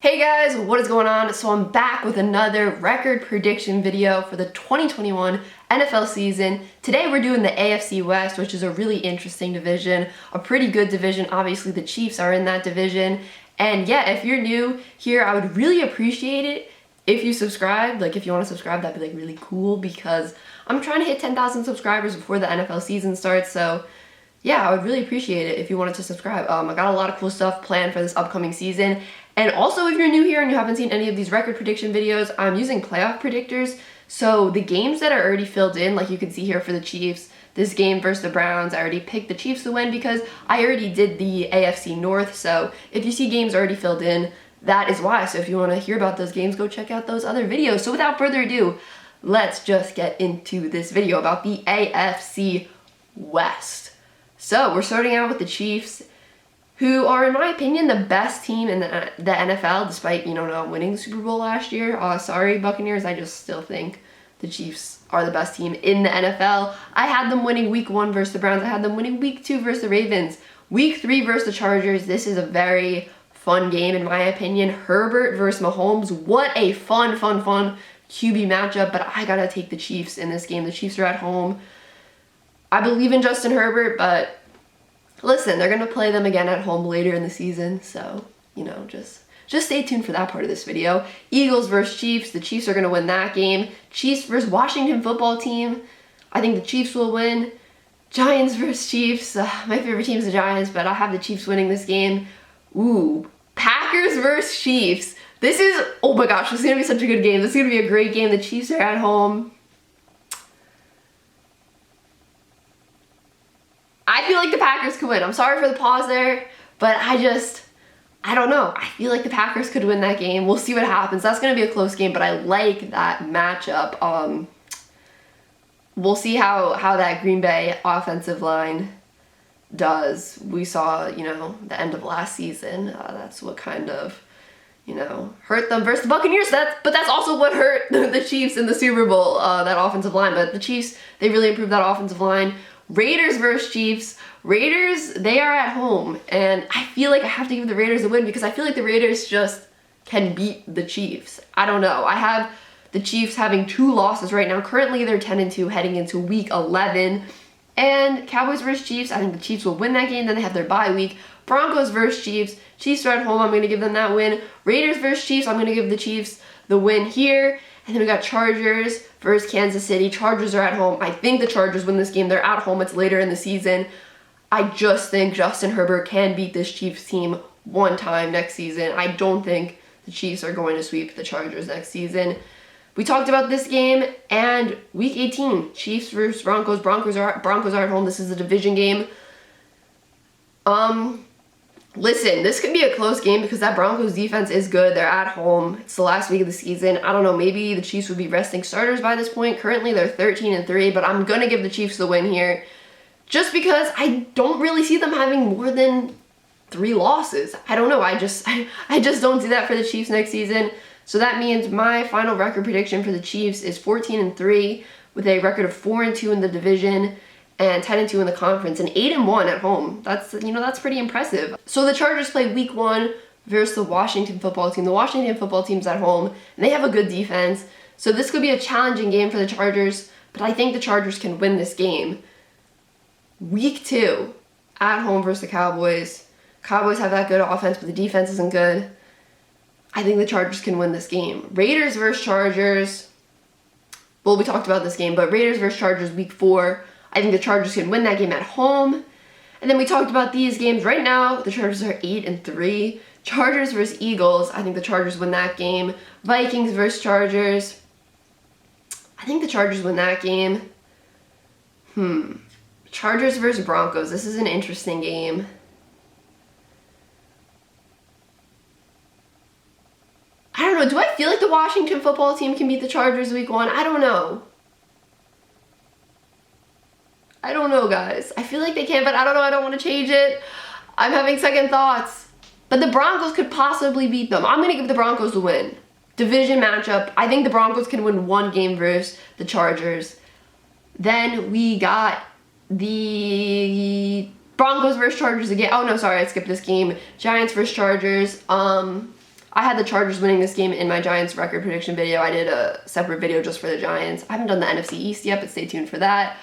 Hey guys, what is going on? So I'm back with another record prediction video for the 2021 NFL season. Today we're doing the AFC West, which is a really interesting division, a pretty good division. Obviously the Chiefs are in that division. And yeah, if you're new here, I would really appreciate it if you subscribe. Like if you want to subscribe, that'd be like really cool because I'm trying to hit 10,000 subscribers before the NFL season starts. So yeah, I would really appreciate it if you wanted to subscribe. I got a lot of cool stuff planned for this upcoming season. And also, if you're new here and you haven't seen any of these record prediction videos, I'm using playoff predictors. So the games that are already filled in, like you can see here for the Chiefs, this game versus the Browns, I already picked the Chiefs to win because I already did the AFC North. So if you see games already filled in, that is why. So if you want to hear about those games, go check out those other videos. So without further ado, let's just get into this video about the AFC West. So we're starting out with the Chiefs, who are, in my opinion, the best team in the NFL, despite, not winning the Super Bowl last year. Sorry, Buccaneers, I just still think the Chiefs are the best team in the NFL. I had them winning Week 1 versus the Browns. I had them winning Week 2 versus the Ravens. Week 3 versus the Chargers. This is a very fun game, in my opinion. Herbert versus Mahomes. What a fun QB matchup, but I gotta take the Chiefs in this game. The Chiefs are at home. I believe in Justin Herbert, but listen, they're going to play them again at home later in the season, so, just stay tuned for that part of this video. Eagles versus Chiefs. The Chiefs are going to win that game. Chiefs versus Washington football team. I think the Chiefs will win. Giants versus Chiefs. My favorite team is the Giants, but I have the Chiefs winning this game. Ooh. Packers versus Chiefs. Oh my gosh, this is going to be such a good game. This is going to be a great game. The Chiefs are at home. I feel like the Packers could win. I'm sorry for the pause there, but I don't know. I feel like the Packers could win that game. We'll see what happens. That's going to be a close game, but I like that matchup. We'll see how that Green Bay offensive line does. We saw, the end of last season. That's what kind of, hurt them versus the Buccaneers. But that's also what hurt the Chiefs in the Super Bowl, that offensive line. But the Chiefs, they really improved that offensive line. Raiders versus Chiefs. Raiders, they are at home, and I feel like I have to give the Raiders a win because I feel like the Raiders just can beat the Chiefs. I don't know. I have the Chiefs having 2 losses right now. Currently, they're 10-2 heading into Week 11. And Cowboys versus Chiefs, I think the Chiefs will win that game. Then they have their bye week. Broncos versus Chiefs. Chiefs are at home. I'm going to give them that win. Raiders versus Chiefs. I'm going to give the Chiefs the win here. And then we got Chargers versus Kansas City. Chargers are at home. I think the Chargers win this game. They're at home. It's later in the season. I just think Justin Herbert can beat this Chiefs team one time next season. I don't think the Chiefs are going to sweep the Chargers next season. We talked about this game, and Week 18, Chiefs versus Broncos. Broncos are at home. This is a division game. Listen, this could be a close game because that Broncos defense is good. They're at home. It's the last week of the season. I don't know, maybe the Chiefs would be resting starters by this point. Currently, they're 13-3, but I'm going to give the Chiefs the win here just because I don't really see them having more than 3 losses. I don't know. I just don't see that for the Chiefs next season. So that means my final record prediction for the Chiefs is 14-3 with a record of 4-2 in the division and 10-2 in the conference, and 8-1 at home. That's pretty impressive. So the Chargers play Week 1 versus the Washington football team. The Washington football team's at home, and they have a good defense. So this could be a challenging game for the Chargers, but I think the Chargers can win this game. Week 2, at home versus the Cowboys. Cowboys have that good offense, but the defense isn't good. I think the Chargers can win this game. Raiders versus Chargers. Well, we talked about this game, but Raiders versus Chargers Week 4. I think the Chargers can win that game at home. And then we talked about these games. Right now, the Chargers are 8-3. Chargers versus Eagles. I think the Chargers win that game. Vikings versus Chargers. I think the Chargers win that game. Chargers versus Broncos. This is an interesting game. I don't know. Do I feel like the Washington football team can beat the Chargers Week 1? I don't know. I don't know, guys. I feel like they can, but I don't know. I don't want to change it. I'm having second thoughts. But the Broncos could possibly beat them. I'm going to give the Broncos the win. Division matchup. I think the Broncos can win 1 game versus the Chargers. Then we got the Broncos versus Chargers again. Oh, no, sorry. I skipped this game. Giants versus Chargers. I had the Chargers winning this game in my Giants record prediction video. I did a separate video just for the Giants. I haven't done the NFC East yet, but stay tuned for that.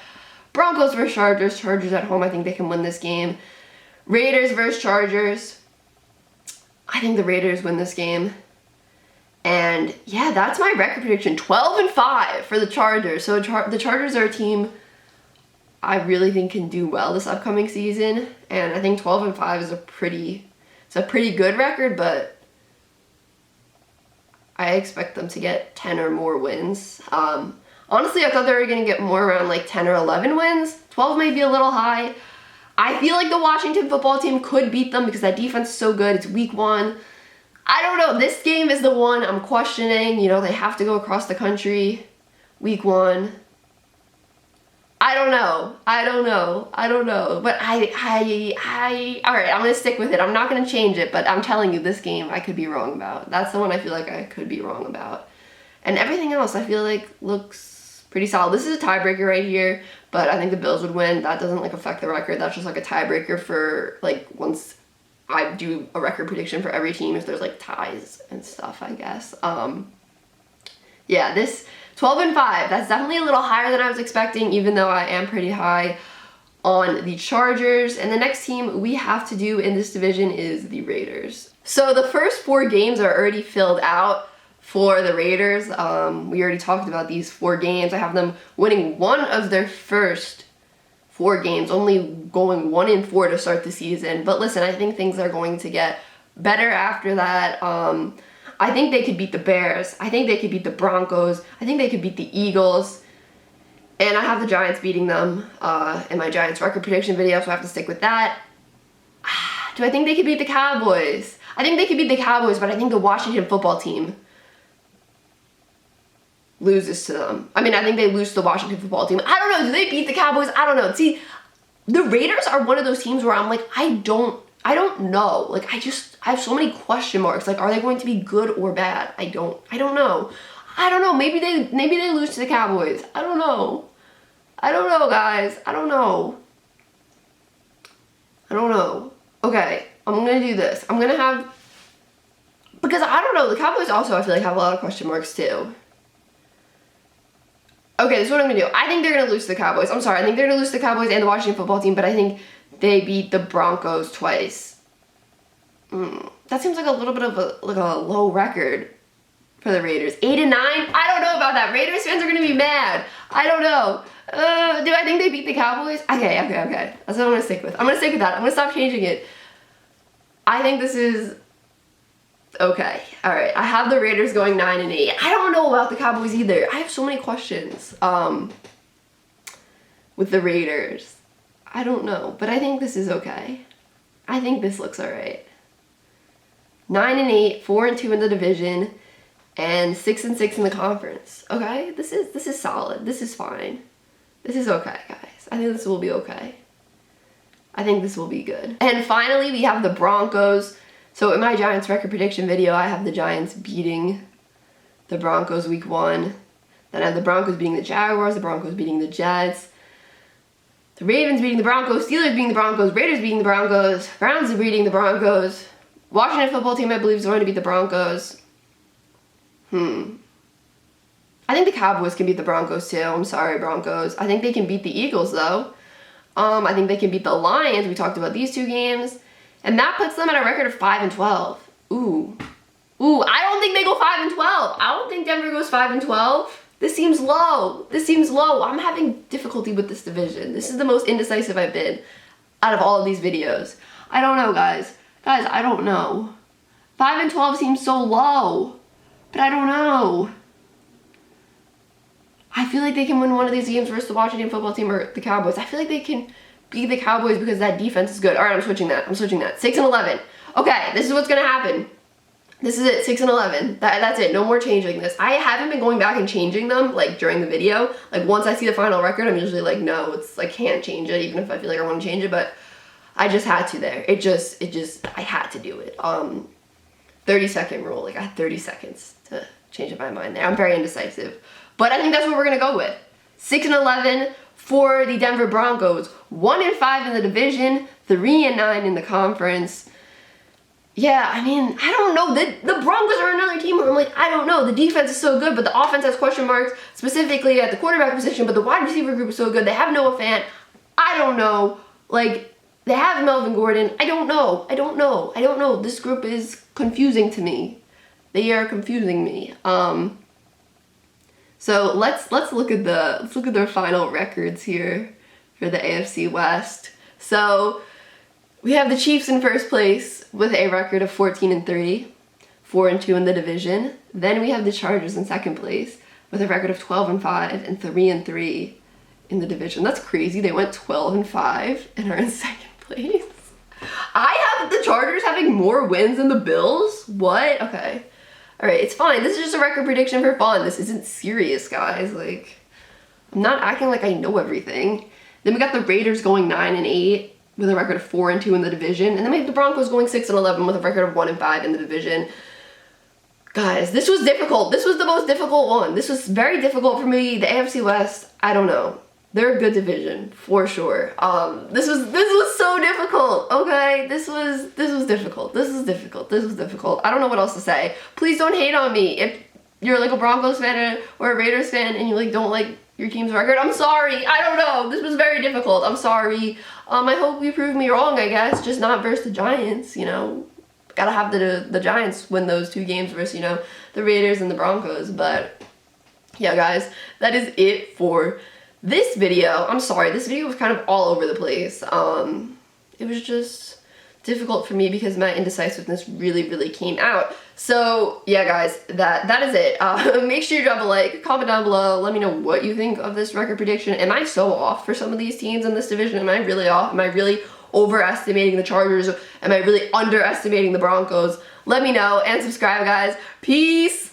Broncos versus Chargers. Chargers at home. I think they can win this game. Raiders versus Chargers. I think the Raiders win this game. And yeah, that's my record prediction. 12-5 for the Chargers. So the Chargers are a team I really think can do well this upcoming season. And I think 12-5 is a pretty good record, but I expect them to get 10 or more wins. Honestly, I thought they were going to get more around like 10 or 11 wins. 12 may be a little high. I feel like the Washington football team could beat them because that defense is so good. It's week 1. I don't know. This game is the one I'm questioning. You know, they have to go across the country week 1. I don't know. But all right, I'm going to stick with it. I'm not going to change it, but I'm telling you, this game I could be wrong about. That's the one I feel like I could be wrong about. And everything else I feel like looks pretty solid. This is a tiebreaker right here, but I think the Bills would win. That doesn't like affect the record. That's just like a tiebreaker for like once I do a record prediction for every team if there's like ties and stuff, I guess. Yeah, this 12-5, that's definitely a little higher than I was expecting, even though I am pretty high on the Chargers. And the next team we have to do in this division is the Raiders. So the first 4 games are already filled out for the Raiders. We already talked about these 4 games. I have them winning 1 of their first 4 games, only going 1-4 to start the season. But listen, I think things are going to get better after that. I think they could beat the Bears. I think they could beat the Broncos. I think they could beat the Eagles. And I have the Giants beating them in my Giants record prediction video, so I have to stick with that. Do I think they could beat the Cowboys? I think they could beat the Cowboys, but I think the Washington football team loses to them. I mean, I think they lose to the Washington football team. I don't know. Do they beat the Cowboys? I don't know. See, the Raiders are one of those teams where I'm like, I don't know. Like, I have so many question marks. Like, are they going to be good or bad? I don't know. Maybe they lose to the Cowboys. I don't know, guys. I don't know. Okay, I'm going to do this. I'm going to have, because I don't know, the Cowboys also I feel like have a lot of question marks too. Okay, this is what I'm going to do. I think they're going to lose to the Cowboys. I'm sorry. I think they're going to lose to the Cowboys and the Washington football team, but I think they beat the Broncos twice. That seems like a little bit of a low record for the Raiders. 8-9? I don't know about that. Raiders fans are going to be mad. I don't know. Do I think they beat the Cowboys? Okay. That's what I'm going to stick with. I'm going to stick with that. I'm going to stop changing it. I think this is okay. All right. I have the Raiders going 9-8. I don't know about the Cowboys either. I have so many questions with the Raiders. I don't know, but I think this is okay. I think this looks all right. 9-8, 4-2 in the division, and 6-6 in the conference. Okay, this is solid. This is fine. This is okay, guys. I think this will be okay. I think this will be good. And finally, we have the Broncos. So in my Giants record prediction video, I have the Giants beating the Broncos week 1. Then I have the Broncos beating the Jaguars, the Broncos beating the Jets, the Ravens beating the Broncos, Steelers beating the Broncos, Raiders beating the Broncos, Browns beating the Broncos, Washington football team I believe is going to beat the Broncos. I think the Cowboys can beat the Broncos too. I'm sorry, Broncos. I think they can beat the Eagles though. I think they can beat the Lions. We talked about these 2 games. And that puts them at a record of 5-12. Ooh, I don't think they go 5-12. I don't think Denver goes 5-12. This seems low. I'm having difficulty with this division. This is the most indecisive I've been out of all of these videos. I don't know, guys. I don't know. 5-12 seems so low, but I don't know. I feel like they can win one of these games versus the Washington football team or the Cowboys. I feel like they can beat the Cowboys because that defense is good. All right, I'm switching that. 6-11. Okay, this is what's going to happen. This is it, 6-11. That's it. No more changing this. I haven't been going back and changing them like during the video. Like once I see the final record, I'm usually like, no, it's like can't change it, even if I feel like I want to change it. But I just had to there. I had to do it. 30-second rule. Like I had 30 seconds to change my mind there. I'm very indecisive. But I think that's what we're going to go with. 6-11 for the Denver Broncos. 1-5 in the division. 3-9 in the conference. Yeah, I mean, I don't know. The Broncos are another team where I'm like, I don't know. The defense is so good, but the offense has question marks, specifically at the quarterback position, but the wide receiver group is so good. They have Noah Fant. I don't know. Like, they have Melvin Gordon. I don't know. I don't know. I don't know. This group is confusing to me. They are confusing me. So let's look at their final records here for the AFC West. So we have the Chiefs in first place with a record of 14-3, 4-2 in the division. Then we have the Chargers in second place with a record of 12-5 and 3-3 in the division. That's crazy. They went 12-5 and are in second place. I have the Chargers having more wins than the Bills? What? Okay. All right, it's fine. This is just a record prediction for fun. This isn't serious, guys. Like, I'm not acting like I know everything. Then we got the Raiders going 9-8 with a record of 4-2 in the division. And then we have the Broncos going 6-11 with a record of 1-5 in the division. Guys, this was difficult. This was the most difficult one. This was very difficult for me. The AFC West, I don't know. They're a good division, for sure. This was so difficult, okay? This was difficult. This was difficult. I don't know what else to say. Please don't hate on me. If you're like a Broncos fan or a Raiders fan and you like don't like your team's record, I'm sorry. I don't know. This was very difficult. I'm sorry. I hope you prove me wrong, I guess. Just not versus the Giants, you know. Gotta have the Giants win those two games versus, you know, the Raiders and the Broncos. But yeah, guys, that is it for this video. I'm sorry, this video was kind of all over the place. It was just difficult for me because my indecisiveness really came out. So yeah, guys, that is it. Make sure you drop a like, comment down below, let me know what you think of this record prediction. Am I so off for some of these teams in this division? Am I really off? Am I really overestimating the Chargers? Am I really underestimating the Broncos? Let me know and subscribe, guys. Peace!